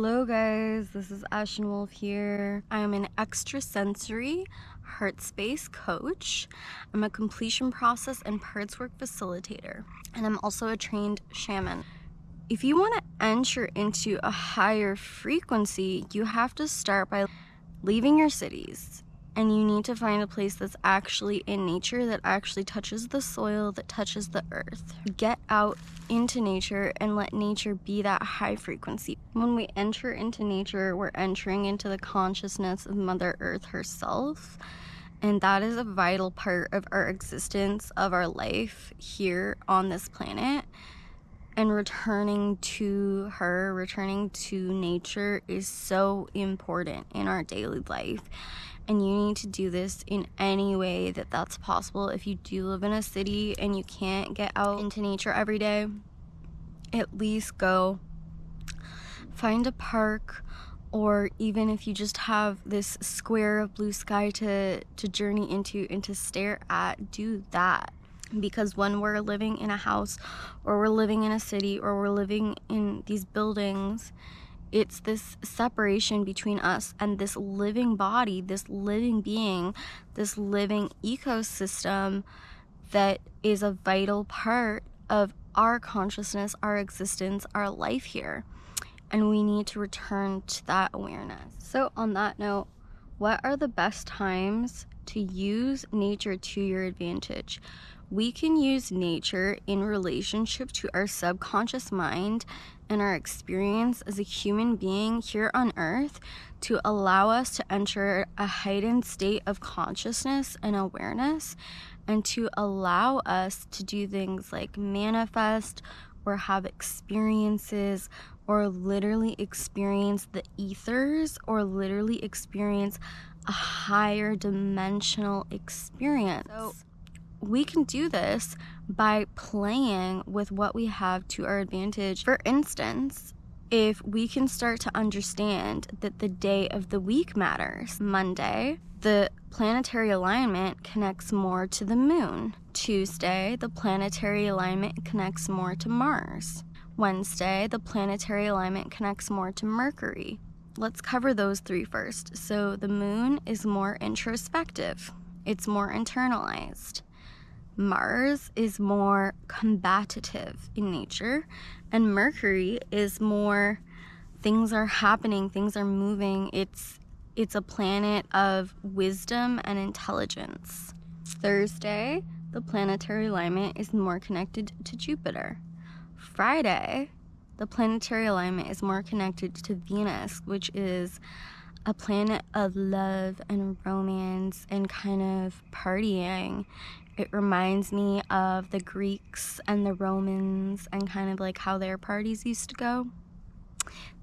Hello guys, this is Ashen here. I am an extrasensory heart space coach. I'm a completion process and parts work facilitator, and I'm also a trained shaman. If you want to enter into a higher frequency, you have to start by leaving your cities. And you need to find a place that's actually in nature, that actually touches the soil, that touches the earth. Get out into nature and let nature be that high frequency. When we enter into nature, we're entering into the consciousness of Mother Earth herself. And that is a vital part of our existence, of our life here on this planet. And returning to her, returning to nature is so important in our daily life. And you need to do this in any way that that's possible. If you do live in a city and you can't get out into nature every day, at least go find a park, or even if you just have this square of blue sky to journey into and to stare at, do that. Because when we're living in a house, or we're living in a city, or we're living in these buildings, it's this separation between us and this living body, this living being, this living ecosystem that is a vital part of our consciousness, our existence, our life here. And we need to return to that awareness. So on that note, what are the best times to use nature to your advantage? We can use nature in relationship to our subconscious mind and our experience as a human being here on earth to allow us to enter a heightened state of consciousness and awareness, and to allow us to do things like manifest or have experiences, or literally experience the ethers, or literally experience a higher dimensional experience. So we can do this by playing with what we have to our advantage. For instance, if we can start to understand that the day of the week matters. Monday, the planetary alignment connects more to the moon. Tuesday, the planetary alignment connects more to Mars. Wednesday, the planetary alignment connects more to Mercury. Let's cover those three first. So the moon is more introspective. It's more internalized. Mars is more combative in nature, and Mercury is more things are happening, things are moving. It's a planet of wisdom and intelligence. Thursday, the planetary alignment is more connected to Jupiter. Friday, the planetary alignment is more connected to Venus, which is a planet of love and romance and kind of partying. It reminds me of the Greeks and the Romans and kind of like how their parties used to go.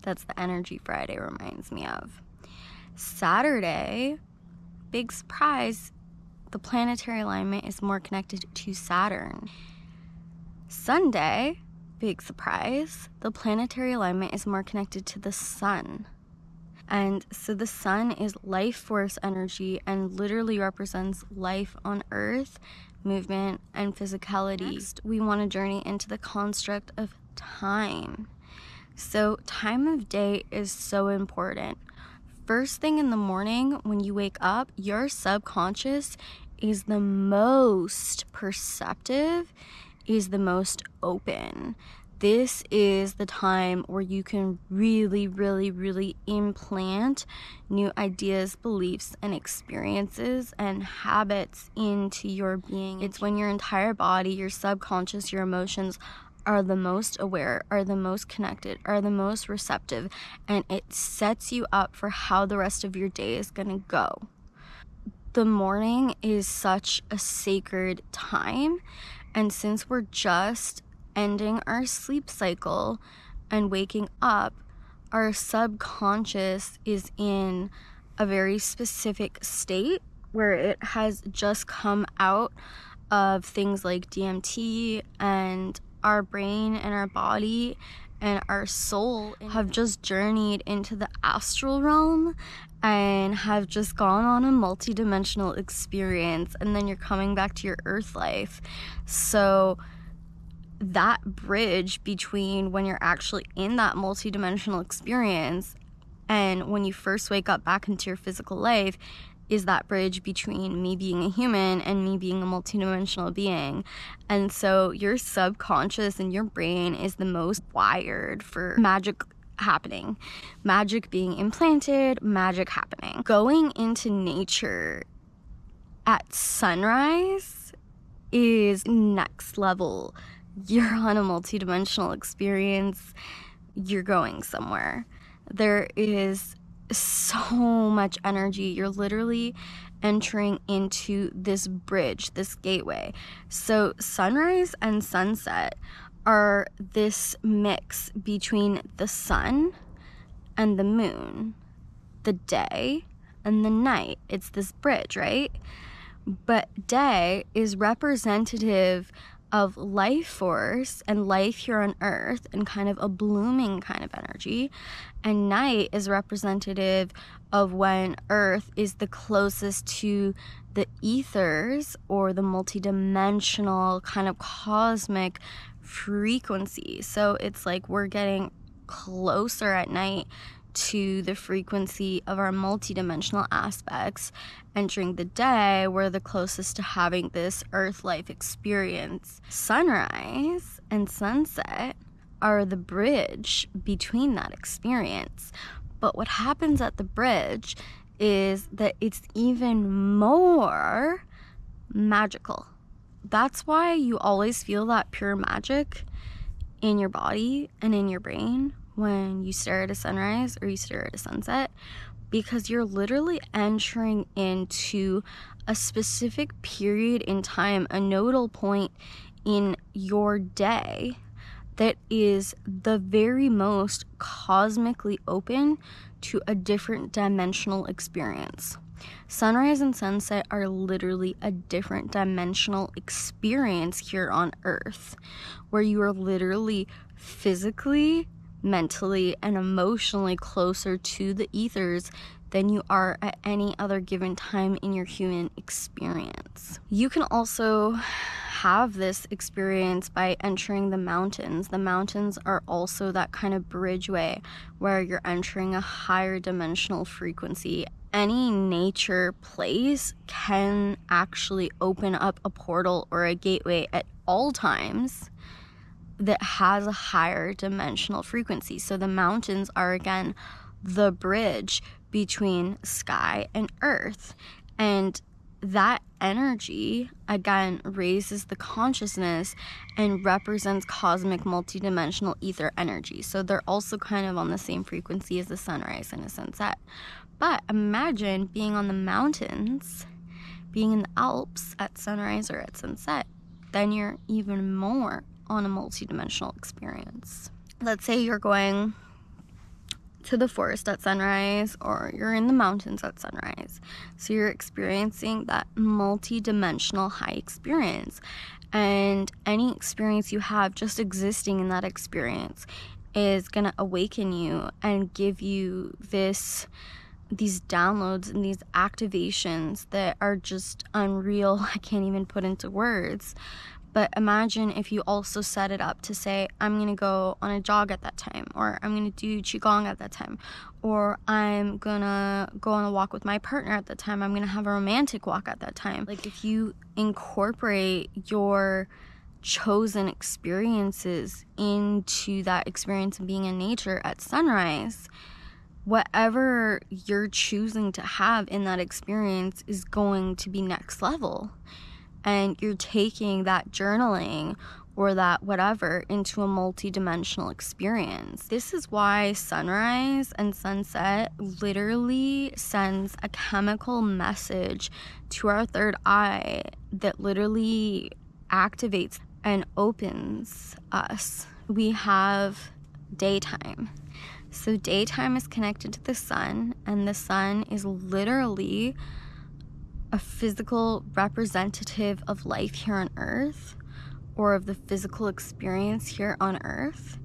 That's the energy Friday reminds me of. Saturday, big surprise, the planetary alignment is more connected to Saturn. Sunday, big surprise, the planetary alignment is more connected to the sun. And so the sun is life force energy and literally represents life on earth, movement, and physicality. Next, we want to journey into the construct of time. So time of day is so important. First thing in the morning when you wake up, your subconscious is the most perceptive, is the most open. This is the time where you can really, really, really implant new ideas, beliefs, and experiences and habits into your being. It's when your entire body, your subconscious, your emotions are the most aware, are the most connected, are the most receptive, and it sets you up for how the rest of your day is going to go. The morning is such a sacred time, and since we're just ending our sleep cycle and waking up, our subconscious is in a very specific state where it has just come out of things like DMT, and our brain and our body and our soul have just journeyed into the astral realm and have just gone on a multidimensional experience, and then you're coming back to your earth life. So that bridge between when you're actually in that multidimensional experience and when you first wake up back into your physical life is that bridge between me being a human and me being a multidimensional being. And so your subconscious and your brain is the most wired for magic happening, magic being implanted, magic happening. Going into nature at sunrise is next level. You're on a multidimensional experience. You're going somewhere. There is so much energy. You're literally entering into this bridge, this gateway. So sunrise and sunset are this mix between the sun and the moon, the day and the night. It's this bridge, right? But day is representative of life force and life here on earth and kind of a blooming kind of energy, and night is representative of when earth is the closest to the ethers or the multidimensional kind of cosmic frequency. So it's like we're getting closer at night to the frequency of our multidimensional aspects, and during the day we're the closest to having this earth life experience. Sunrise and sunset are the bridge between that experience, but what happens at the bridge is that it's even more magical. That's why you always feel that pure magic in your body and in your brain when you stare at a sunrise or you stare at a sunset, because you're literally entering into a specific period in time, a nodal point in your day that is the very most cosmically open to a different dimensional experience. Sunrise and sunset are literally a different dimensional experience here on Earth, where you are literally physically, mentally, and emotionally closer to the ethers than you are at any other given time in your human experience. You can also have this experience by entering the mountains. The mountains are also that kind of bridgeway where you're entering a higher dimensional frequency. Any nature place can actually open up a portal or a gateway at all times that has a higher dimensional frequency. So the mountains are, again, the bridge between sky and earth. And that energy, again, raises the consciousness and represents cosmic multidimensional ether energy. So they're also kind of on the same frequency as the sunrise and a sunset. But imagine being on the mountains, being in the Alps at sunrise or at sunset. Then you're even more on a multidimensional experience. Let's say you're going to the forest at sunrise, or you're in the mountains at sunrise. So you're experiencing that multidimensional high experience. And any experience you have just existing in that experience is going to awaken you and give you these downloads and these activations that are just unreal. I can't even put into words. But imagine if you also set it up to say, I'm going to go on a jog at that time, or I'm going to do Qigong at that time, or I'm going to go on a walk with my partner at that time. I'm going to have a romantic walk at that time. Like, if you incorporate your chosen experiences into that experience of being in nature at sunrise, whatever you're choosing to have in that experience is going to be next level. And you're taking that journaling or that whatever into a multi-dimensional experience. This is why sunrise and sunset literally sends a chemical message to our third eye that literally activates and opens us. We have daytime. So daytime is connected to the sun, and the sun is literally a physical representative of life here on earth, or of the physical experience here on earth.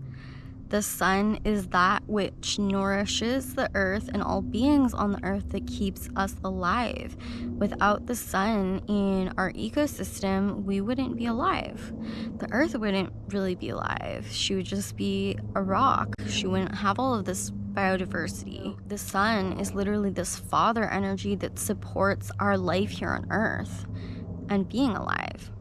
The sun is that which nourishes the earth and all beings on the earth that keeps us alive. Without the sun in our ecosystem, we wouldn't be alive. The earth wouldn't really be alive. She would just be a rock. She wouldn't have all of this biodiversity. The sun is literally this father energy that supports our life here on earth and being alive.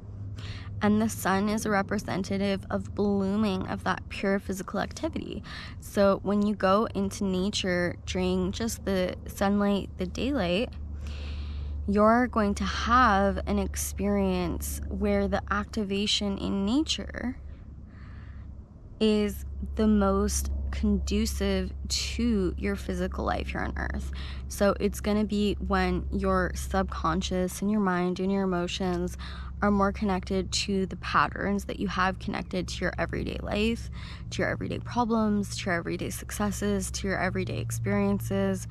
And the sun is a representative of blooming of that pure physical activity. So when you go into nature during just the sunlight, the daylight, you're going to have an experience where the activation in nature is the most conducive to your physical life here on earth. So it's going to be when your subconscious and your mind and your emotions are more connected to the patterns that you have connected to your everyday life, to your everyday problems, to your everyday successes, to your everyday experiences.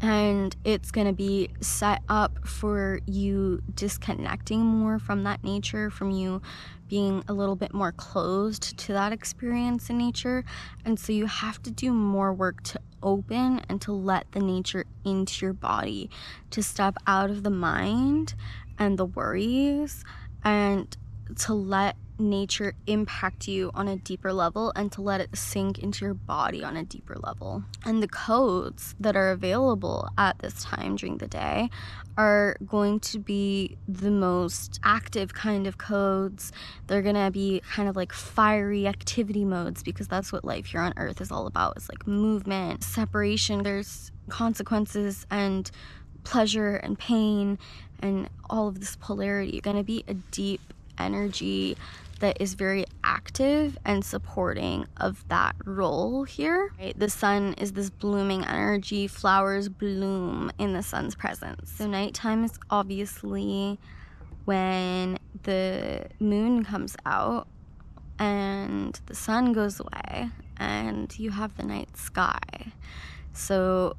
And it's going to be set up for you disconnecting more from that nature, from you being a little bit more closed to that experience in nature. And so you have to do more work to open and to let the nature into your body, to step out of the mind and the worries, and to let nature impact you on a deeper level and to let it sink into your body on a deeper level. And the codes that are available at this time during the day are going to be the most active kind of codes. They're gonna be kind of like fiery activity modes, because that's what life here on earth is all about. It's like movement, separation. There's consequences and pleasure and pain and all of this polarity. It's gonna be a deep energy that is very active and supporting of that role here, right? The sun is this blooming energy. Flowers bloom in the sun's presence. So nighttime is obviously when the moon comes out and the sun goes away and you have the night sky. So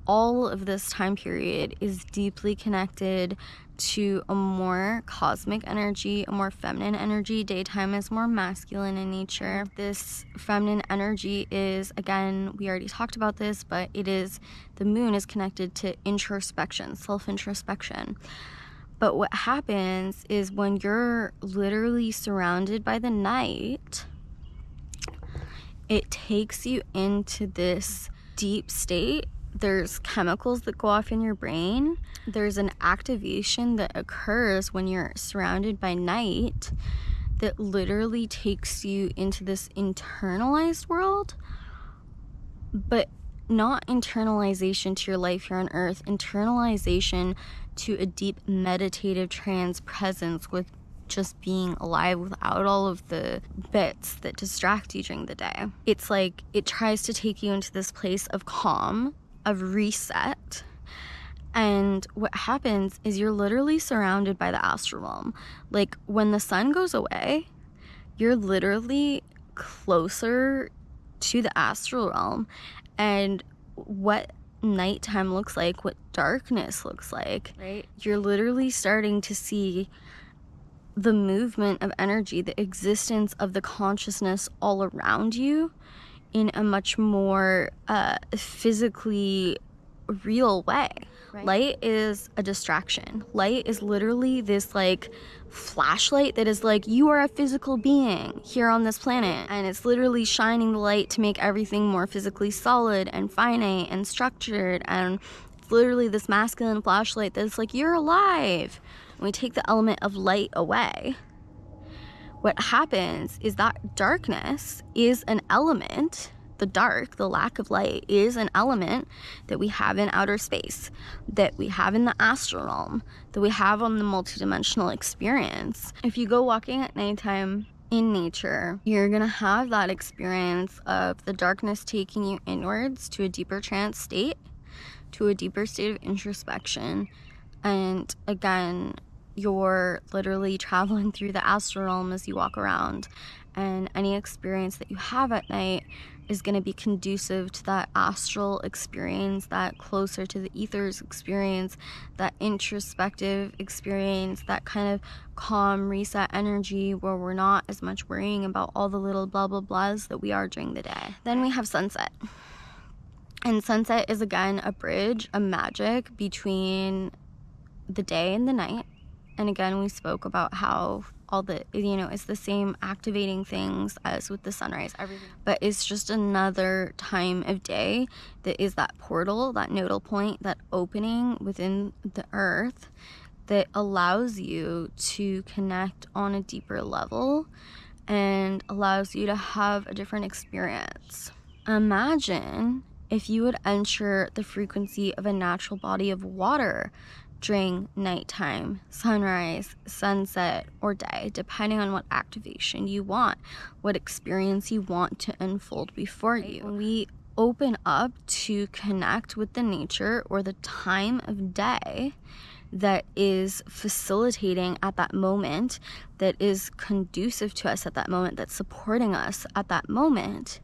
all of this time period is deeply connected to a more cosmic energy, a more feminine energy. Daytime is more masculine in nature. This feminine energy is, again, we already talked about this, but it is, the moon is connected to introspection, self-introspection. But what happens is when you're literally surrounded by the night, it takes you into this deep state. There's chemicals that go off in your brain. There's an activation that occurs when you're surrounded by night that literally takes you into this internalized world, but not internalization to your life here on earth, internalization to a deep meditative trance presence with just being alive without all of the bits that distract you during the day. It's like it tries to take you into this place of calm, of reset. And what happens is you're literally surrounded by the astral realm. Like when the sun goes away, you're literally closer to the astral realm. And what nighttime looks like, what darkness looks like, right? You're literally starting to see the movement of energy, the existence of the consciousness all around you in a much more physically real way. Right. Light is a distraction. Light is literally this like flashlight that is like, you are a physical being here on this planet, and it's literally shining the light to make everything more physically solid and finite and structured. And it's literally this masculine flashlight that's like, you're alive. When we take the element of light away, what happens is that darkness is an element. The dark, the lack of light, is an element that we have in outer space, that we have in the astral realm, that we have on the multidimensional experience. If you go walking at nighttime in nature, you're gonna have that experience of the darkness taking you inwards to a deeper trance state, to a deeper state of introspection. And again, you're literally traveling through the astral realm as you walk around. And any experience that you have at night, is going to be conducive to that astral experience, that closer to the ethers experience, that introspective experience, that kind of calm reset energy where we're not as much worrying about all the little blah blah blahs that we are during the day. Then we have sunset. And sunset is again a bridge, a magic between the day and the night. And again, we spoke about how all the, it's the same activating things as with the sunrise, everything. But it's just another time of day that is that portal, that nodal point, that opening within the earth that allows you to connect on a deeper level and allows you to have a different experience. Imagine if you would enter the frequency of a natural body of water during nighttime, sunrise, sunset, or day, depending on what activation you want, what experience you want to unfold before you. When we open up to connect with the nature or the time of day that is facilitating at that moment, that is conducive to us at that moment, that's supporting us at that moment,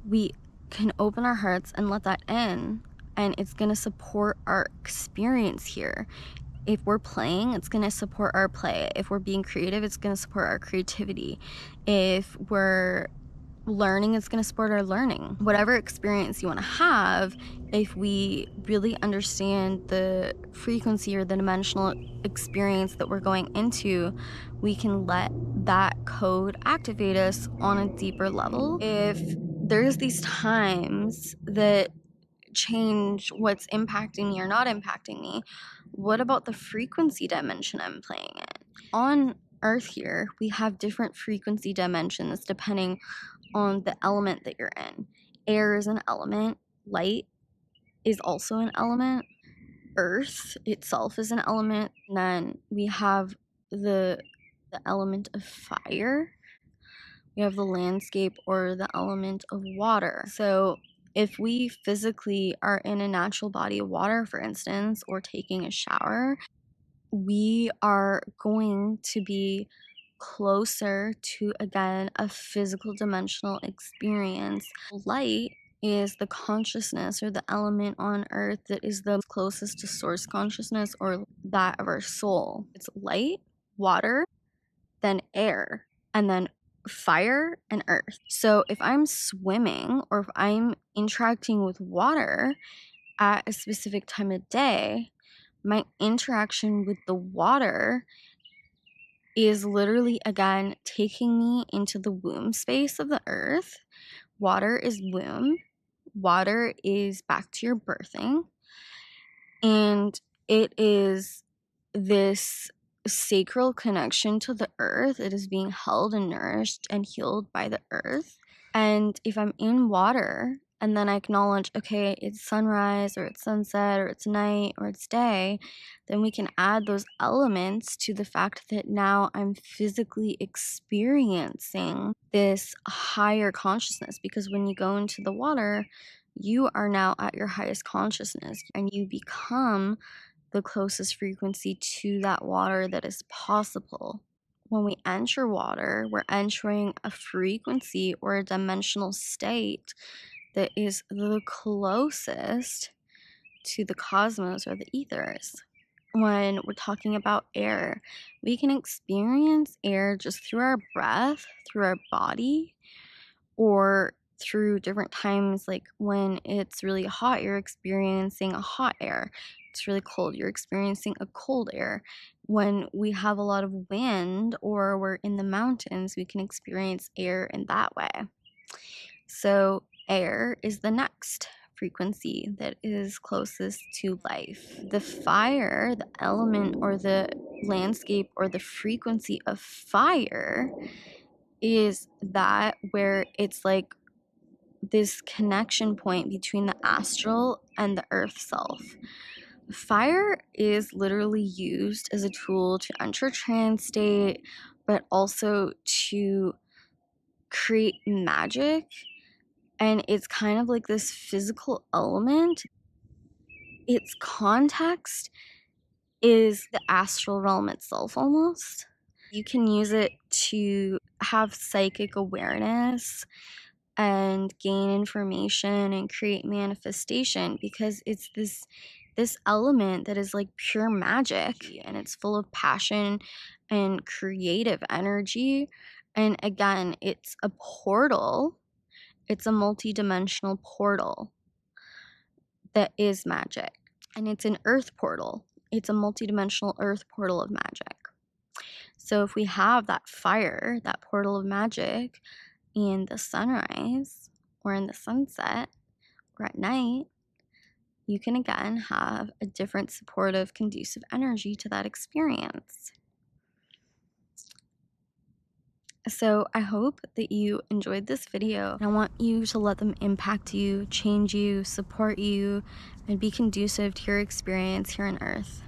we can open our hearts and let that in, and it's going to support our experience here. If we're playing, it's going to support our play. If we're being creative, it's going to support our creativity. If we're learning, it's going to support our learning. Whatever experience you want to have, if we really understand the frequency or the dimensional experience that we're going into, we can let that code activate us on a deeper level. If there's these times that change what's impacting me or not impacting me, what about the frequency dimension I'm playing in? On Earth here, we have different frequency dimensions depending on the element that you're in. Air is an element, light is also an element, earth itself is an element, and then we have the element of fire, we have the landscape or the element of water. So if we physically are in a natural body of water, for instance, or taking a shower, we are going to be closer to, again, a physical dimensional experience. Light is the consciousness or the element on earth that is the closest to source consciousness or that of our soul. It's light, water, then air, and then fire and earth. So if I'm swimming or if I'm interacting with water at a specific time of day, my interaction with the water is literally, again, taking me into the womb space of the earth. Water is womb. Water is back to your birthing. And it is this sacral connection to the earth. It is being held and nourished and healed by the earth. And if I'm in water and then I acknowledge, okay, it's sunrise or it's sunset or it's night or it's day, then we can add those elements to the fact that now I'm physically experiencing this higher consciousness. Because when you go into the water, you are now at your highest consciousness and you become the closest frequency to that water that is possible. When we enter water, we're entering a frequency or a dimensional state that is the closest to the cosmos or the ethers. When we're talking about air, we can experience air just through our breath, through our body, or through different times, like when it's really hot, you're experiencing a hot air. It's really cold, you're experiencing a cold air. When we have a lot of wind or we're in the mountains, we can experience air in that way. So air is the next frequency that is closest to life. The fire, the element or the landscape or the frequency of fire is that where it's like this connection point between the astral and the earth self. Fire is literally used as a tool to enter trance state, but also to create magic. And it's kind of like this physical element. Its context is the astral realm itself almost. You can use it to have psychic awareness and gain information and create manifestation, because it's this element that is like pure magic, and it's full of passion and creative energy. And again, it's a portal. It's a multi-dimensional portal that is magic, and it's an earth portal. It's a multi-dimensional earth portal of magic. So if we have that fire, that portal of magic, in the sunrise or in the sunset or at night, you can again have a different supportive, conducive energy to that experience. So I hope that you enjoyed this video. I want you to let them impact you, change you, support you, and be conducive to your experience here on Earth.